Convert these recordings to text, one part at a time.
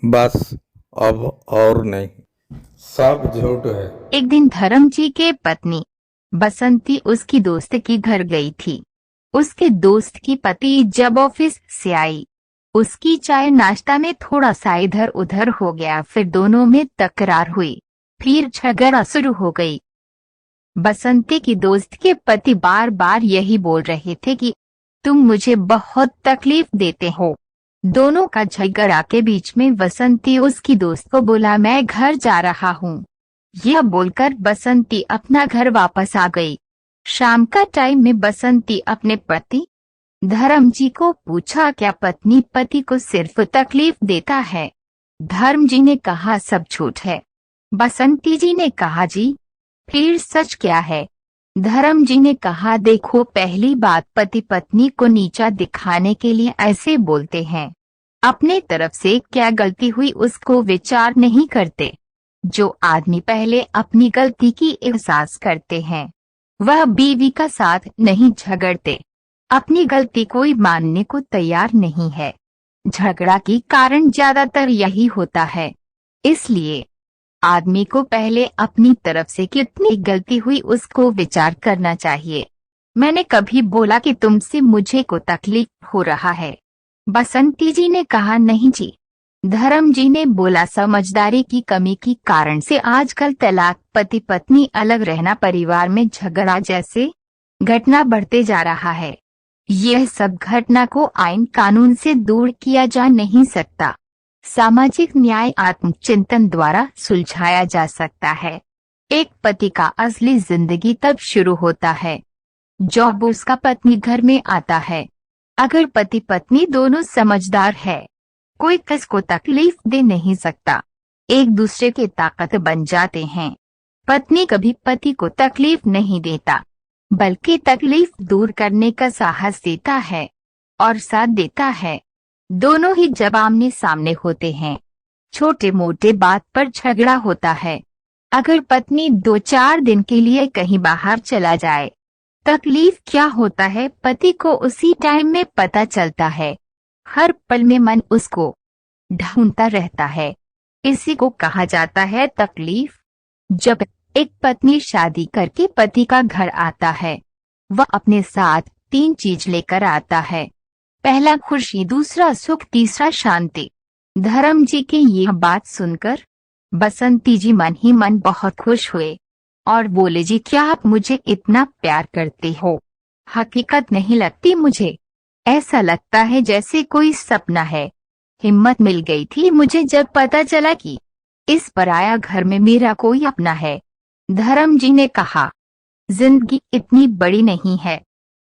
बस अब और नहीं, सब झूठ है। एक दिन धर्म जी के पत्नी बसंती उसकी दोस्त के घर गई थी। उसके दोस्त की पति जब ऑफिस से आई, उसकी चाय नाश्ता में थोड़ा सा इधर उधर हो गया। फिर दोनों में तकरार हुई, फिर झगड़ा शुरू हो गई। बसंती की दोस्त के पति बार बार यही बोल रहे थे कि तुम मुझे बहुत तकलीफ देते हो। दोनों का झगड़ा के बीच में बसंती उसकी दोस्त को बोला, मैं घर जा रहा हूँ। यह बोलकर बसंती अपना घर वापस आ गई। शाम का टाइम में बसंती अपने पति धर्म जी को पूछा, क्या पत्नी पति को सिर्फ तकलीफ देता है? धर्म जी ने कहा, सब झूठ है। बसंती जी ने कहा, जी फिर सच क्या है? धर्म जी ने कहा, देखो, पहली बात, पति पत्नी को नीचा दिखाने के लिए ऐसे बोलते हैं। अपने तरफ से क्या गलती हुई उसको विचार नहीं करते। जो आदमी पहले अपनी गलती की एहसास करते हैं, वह बीवी का साथ नहीं झगड़ते। अपनी गलती कोई मानने को तैयार नहीं है। झगड़ा की कारण ज्यादातर यही होता है। इसलिए आदमी को पहले अपनी तरफ से कितनी गलती हुई उसको विचार करना चाहिए। मैंने कभी बोला कि तुमसे मुझे को तकलीफ हो रहा है? बसंती जी ने कहा, नहीं जी। धर्म जी ने बोला, समझदारी की कमी की कारण से आजकल तलाक, पति पत्नी अलग रहना, परिवार में झगड़ा जैसे घटना बढ़ते जा रहा है। यह सब घटना को आईन कानून से दूर किया जा नहीं सकता। सामाजिक न्याय आत्मचिंतन द्वारा सुलझाया जा सकता है। एक पति का असली जिंदगी तब शुरू होता है जब उसका पत्नी घर में आता है। अगर पति पत्नी दोनों समझदार है, कोई किसको तकलीफ दे नहीं सकता। एक दूसरे के ताकत बन जाते हैं। पत्नी कभी पति को तकलीफ नहीं देता, बल्कि तकलीफ दूर करने का साहस देता है और साथ देता है। दोनों ही जब आमने सामने होते हैं, छोटे मोटे बात पर झगड़ा होता है। अगर पत्नी 2-4 दिन के लिए कहीं बाहर चला जाए, तकलीफ क्या होता है पति को उसी टाइम में पता चलता है। हर पल में मन उसको ढूंढता रहता है। इसी को कहा जाता है तकलीफ। जब एक पत्नी शादी करके पति का घर आता है, वह अपने साथ 3 चीज लेकर आता है। पहला खुशी, दूसरा सुख, तीसरा शांति। धर्म जी की यह बात सुनकर बसंती जी मन ही मन बहुत खुश हुए और बोले, जी क्या आप मुझे इतना प्यार करते हो? हकीकत नहीं लगती मुझे, ऐसा लगता है जैसे कोई सपना है। हिम्मत मिल गई थी मुझे जब पता चला कि इस पराया घर में मेरा कोई अपना है। धर्म जी ने कहा, जिंदगी इतनी बड़ी नहीं है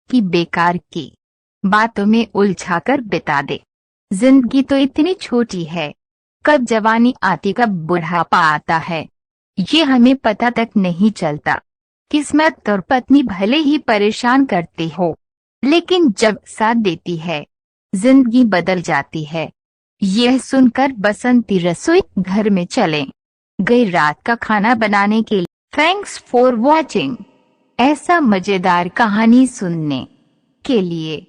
कि बेकार की बातों में उलझाकर बिता दे। जिंदगी तो इतनी छोटी है, कब जवानी आती कब बुढ़ापा आता है, ये हमें पता तक नहीं चलता। किस्मत और पत्नी भले ही परेशान करती हो, लेकिन जब साथ देती है, जिंदगी बदल जाती है। यह सुनकर बसंती रसोई घर में चले गई रात का खाना बनाने के लिए। Thanks for watching. ऐसा मजेदार कहानी सुनने के लिए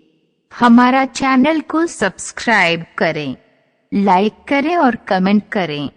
हमारा चैनल को सब्सक्राइब करें, लाइक करें और कमेंट करें।